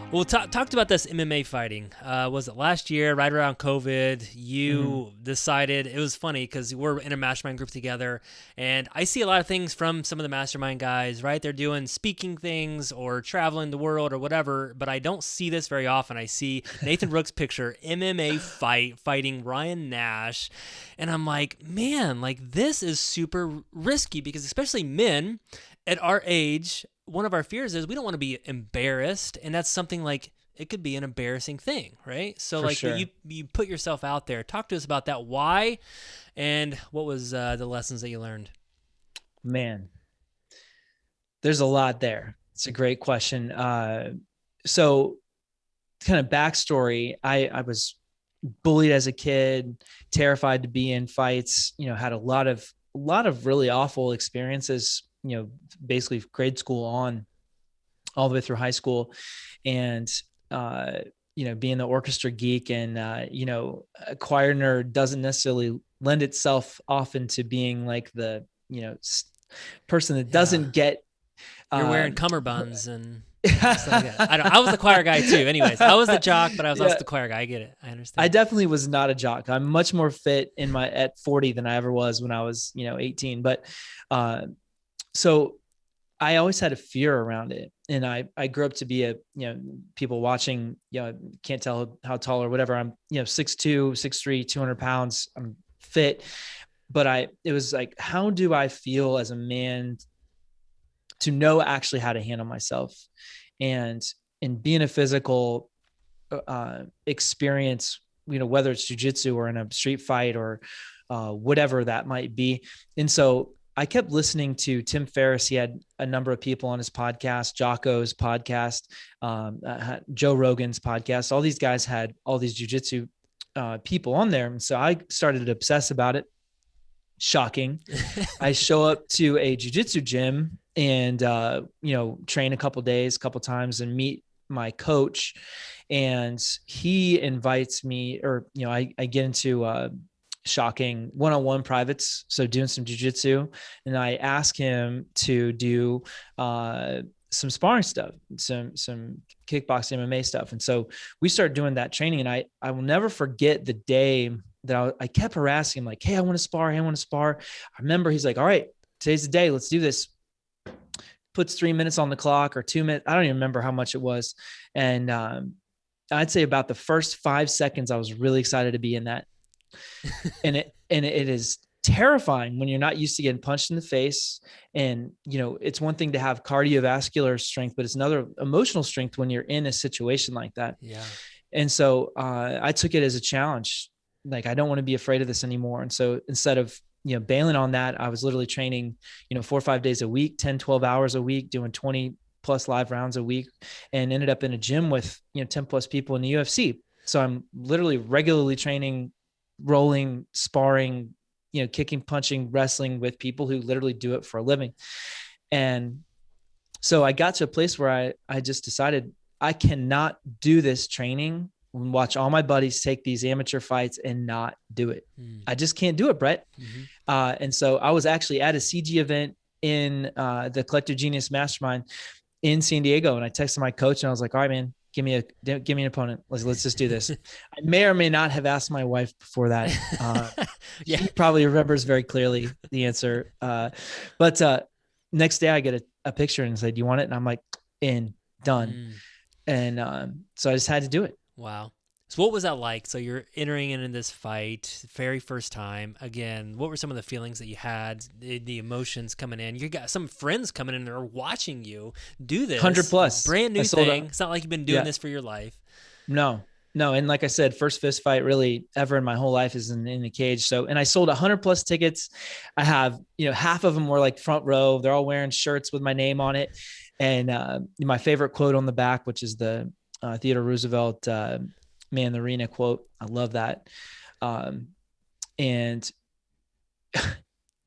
Well, talked about this MMA fighting. Was it last year, right around COVID? Hmm. You decided, it was funny because we're in a mastermind group together, and I see a lot of things from some of the mastermind guys, right? They're doing speaking things or traveling the world or whatever, but I don't see this very often. I see Nathan Rook's picture, MMA fighting Ryan Nash, and I'm like, man, like this is super risky because especially men at our age, one of our fears is we don't want to be embarrassed, and that's something like it could be an embarrassing thing, right? So For like, but you sure. you put yourself out there. Talk to us about that. Why, and what was the lessons that you learned? Man, there's a lot there. It's a great question. So kind of backstory, I was bullied as a kid, terrified to be in fights, had a lot of really awful experiences, basically grade school on all the way through high school. And uh, being the orchestra geek and a choir nerd doesn't necessarily lend itself often to being like the person that Yeah, doesn't get you're uh wearing cummerbunds and stuff like that. I was the choir guy too. Anyways, I was the jock, but I was also yeah, the choir guy. I get it. I I understand. definitely was not a jock. I'm much more fit in my at 40 than I ever was when I was 18. But uh so I always had a fear around it. And I grew up to be people watching, can't tell how tall or whatever. I'm, 6'2", 6'3", 200 pounds. I'm fit. But it was like, how do I feel as a man to know actually how to handle myself? And in being a physical experience, whether it's jujitsu or in a street fight or whatever that might be. And so I kept listening to Tim Ferriss. He had a number of people on his podcast, Jocko's podcast, Joe Rogan's podcast. All these guys had all these jujitsu people on there. And so I started to obsess about it. Shocking. I show up to a jujitsu gym and, train a couple days, couple times and meet my coach. And he invites me, or, I get into, shocking one-on-one privates. So doing some jujitsu, and I ask him to do, some sparring stuff, some kickboxing MMA stuff. And so we started doing that training. And I will never forget the day that I kept harassing him, like, hey, I want to spar. Hey, I want to spar. I remember he's like, all right, today's the day. Let's do this. Puts 3 minutes on the clock or 2 minutes. I don't even remember how much it was. And I'd say about the first 5 seconds, I was really excited to be in that. And it is terrifying when you're not used to getting punched in the face. And, it's one thing to have cardiovascular strength, but it's another emotional strength when you're in a situation like that. Yeah. And so I took it as a challenge. Like, I don't want to be afraid of this anymore. And so instead of, bailing on that, I was literally training, 4 or 5 days a week, 10, 12 hours a week, doing 20 plus live rounds a week, and ended up in a gym with, 10 plus people in the UFC. So I'm literally regularly training, rolling, sparring, kicking, punching, wrestling with people who literally do it for a living. And so I got to a place where I just decided I cannot do this training and watch all my buddies take these amateur fights and not do it. Mm. I just can't do it, Brett. Mm-hmm. And so I was actually at a CG event in the Collective Genius Mastermind in San Diego. And I texted my coach and I was like, all right, man, give me an opponent. Let's just do this. I may or may not have asked my wife before that. Yeah. She probably remembers very clearly the answer. But next day I get a picture and said, do you want it? And I'm like, in, done. Mm. And so I just had to do it. Wow. So what was that like? So you're entering into this fight, very first time. Again, what were some of the feelings that you had, the emotions coming in? You got some friends coming in and are watching you do 100 this plus. brand I new sold thing. out. It's not like you've been doing Yeah. this for your life. No, no. And like I said, first fist fight really ever in my whole life is in the cage. So, and I sold 100 plus tickets. I have, half of them were like front row. They're all wearing shirts with my name on it. And my favorite quote on the back, which is the Theodore Roosevelt, man, the arena quote. I love that. And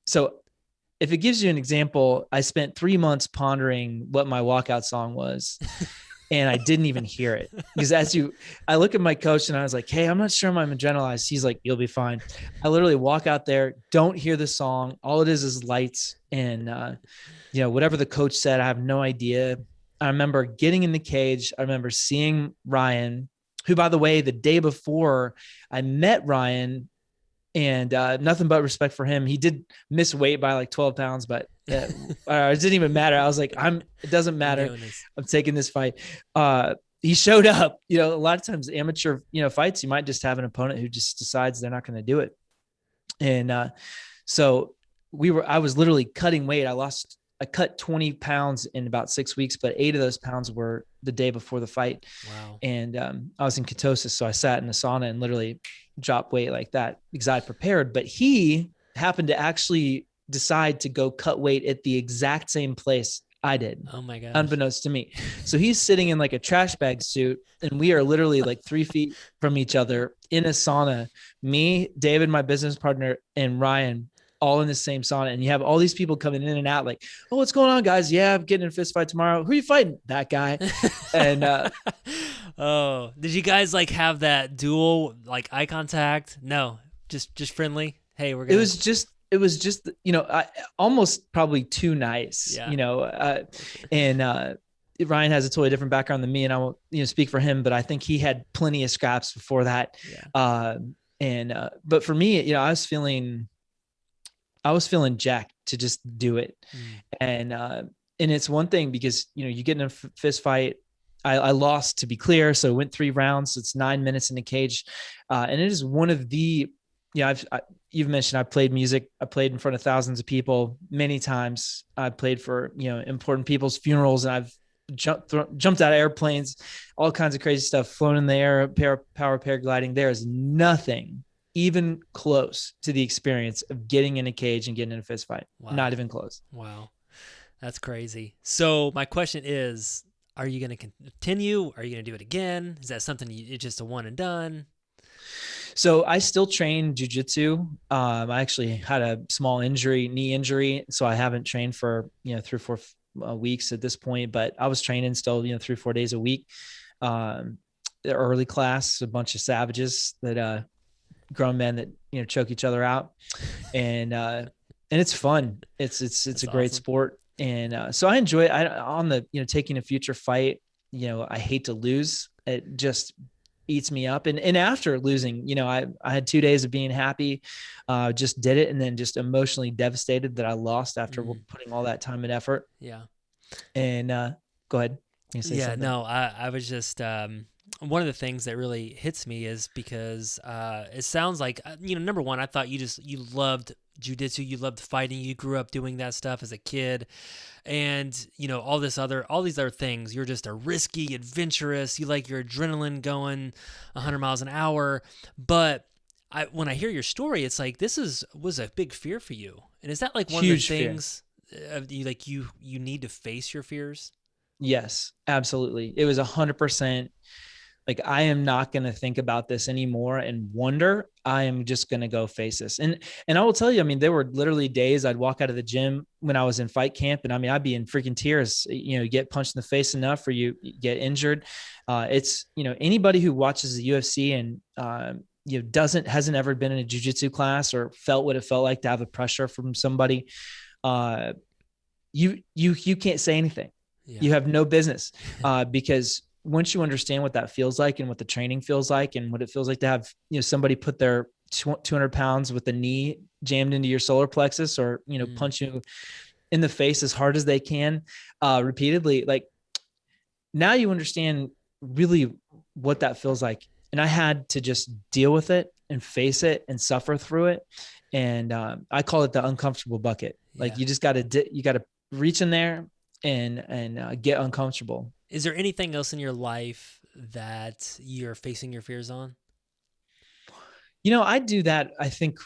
so if it gives you an example, I spent 3 months pondering what my walkout song was. And I didn't even hear it because I look at my coach and I was like, hey, I'm not sure I'm adrenalized. He's like, you'll be fine. I literally walk out there, don't hear the song. All it is lights. And, whatever the coach said, I have no idea. I remember getting in the cage. I remember seeing Ryan, who, by the way, the day before I met Ryan, and nothing but respect for him. He did miss weight by like 12 pounds, but it didn't even matter. I was like, it doesn't I'm matter. doing this. I'm taking this fight. He showed up. A lot of times amateur, fights, you might just have an opponent who just decides they're not going to do it. And so I was literally cutting weight. I cut 20 pounds in about 6 weeks, but 8 of those pounds were the day before the fight. Wow. And I was in ketosis. So I sat in the sauna and literally dropped weight like that because I prepared. But he happened to actually decide to go cut weight at the exact same place I did. Oh my gosh. Unbeknownst to me. So he's sitting in like a trash bag suit, and we are literally like 3 feet from each other in a sauna. Me, David, my business partner, and Ryan, all in the same sauna. And you have all these people coming in and out like, oh, what's going on, guys? Yeah, I'm getting in a fist fight tomorrow. Who are you fighting? That guy. And oh, did you guys like have that dual like eye contact? No, just friendly. Hey, we're gonna. it was just, almost probably too nice, Yeah. and Ryan has a totally different background than me, and I won't, speak for him, but I think he had plenty of scraps before that. Yeah. But for me, I was feeling jacked to just do it. And it's one thing because, you get in a fist fight. I lost, to be clear. So went 3 rounds. So it's 9 minutes in the cage. And it is one of the, you've mentioned I played music. I played in front of thousands of people many times. I played for, important people's funerals, and I've jumped out of airplanes, all kinds of crazy stuff, flown in the air, power paragliding. There is nothing even close to the experience of getting in a cage and getting in a fist fight. Wow. Not even close. Wow. That's crazy. So my question is, are you going to continue? Are you going to do it again? Is that something it's just a one and done? So I still train jiu-jitsu. I actually had a small knee injury. So I haven't trained for, 3 or 4 weeks at this point, but I was training still, 3 or 4 days a week. The early class, a bunch of savages that, grown men that, choke each other out, and it's fun. It's a great sport, and so I enjoy it. On the taking a future fight, I hate to lose. It just eats me up. And after losing, I had 2 days of being happy, just did it, and then just emotionally devastated that I lost after putting all that time and effort. Yeah. And go ahead. You say something? No, I was just one of the things that really hits me is because it sounds like, number one, I thought you loved jiu-jitsu, you loved fighting, you grew up doing that stuff as a kid, and all these other things. You're just a risky, adventurous. You like your adrenaline going 100 miles an hour. But when I hear your story, it's like this was a big fear for you. And is that like one Huge of the things you need to face your fears? Yes, absolutely. It was 100%. Like, I am not going to think about this anymore and wonder. I am just going to go face this. And I will tell you, there were literally days I'd walk out of the gym when I was in fight camp, and I'd be in freaking tears. You get punched in the face enough or you get injured. It's, anybody who watches the UFC and, hasn't ever been in a jiu-jitsu class or felt what it felt like to have a pressure from somebody. You can't say anything. Yeah. You have no business, because once you understand what that feels like and what the training feels like and what it feels like to have, somebody put their 200 pounds with the knee jammed into your solar plexus or, punch you in the face as hard as they can, repeatedly, like, now you understand really what that feels like. And I had to just deal with it and face it and suffer through it. And I call it the uncomfortable bucket. Yeah. Like, you just got to reach in there and get uncomfortable. Is there anything else in your life that you're facing your fears on? I do that, I think,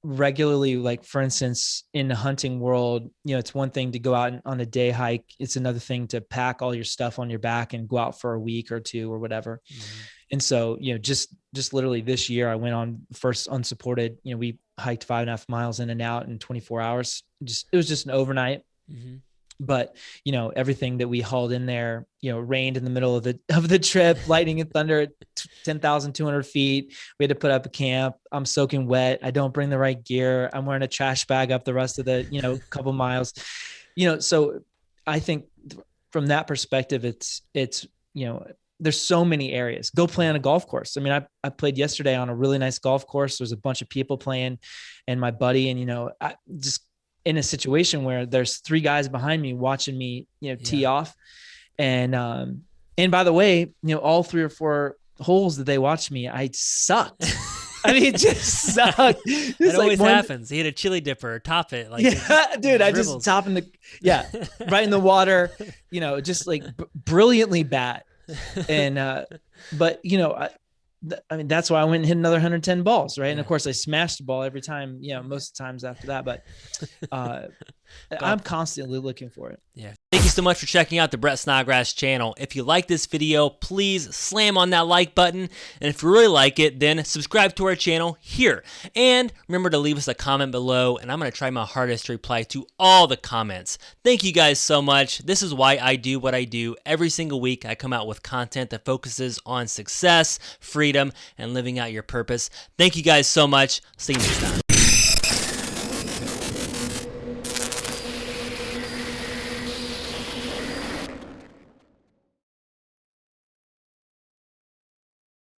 regularly. Like, for instance, in the hunting world, it's one thing to go out on a day hike. It's another thing to pack all your stuff on your back and go out for a week or 2 or whatever. Mm-hmm. And so, just literally this year, I went on first unsupported, we hiked 5.5 miles in and out in 24 hours. It was just an overnight. Mm-hmm. But, everything that we hauled in there, rained in the middle of the trip, lightning and thunder at 10,200 feet. We had to put up a camp. I'm soaking wet. I don't bring the right gear. I'm wearing a trash bag up the rest of the, couple miles, so I think from that perspective, it's, you know, there's so many areas. Go play on a golf course. I mean, I played yesterday on a really nice golf course. There's a bunch of people playing and my buddy, and, you know, I just in a situation where there's 3 guys behind me watching me, you know, tee off. And by the way, you know, all 3 or 4 holes that they watched me, I sucked. I mean, it just sucked. It always happens. He had a chili dipper, top it. Like, yeah, dude, I just top in the, right in the water, you know, just like brilliantly bad. And, but you know, I mean, that's why I went and hit another 110 balls. Right. And of course I smashed the ball every time, you know, most of the times after that, but, I'm constantly looking for it. Yeah. Thank you so much for checking out the Brett Snodgrass channel. If you like this video, please slam on that like button. And if you really like it, then subscribe to our channel here. And remember to leave us a comment below, and I'm going to try my hardest to reply to all the comments. Thank you guys so much. This is why I do what I do. Every single week, I come out with content that focuses on success, freedom, and living out your purpose. Thank you guys so much. See you next time.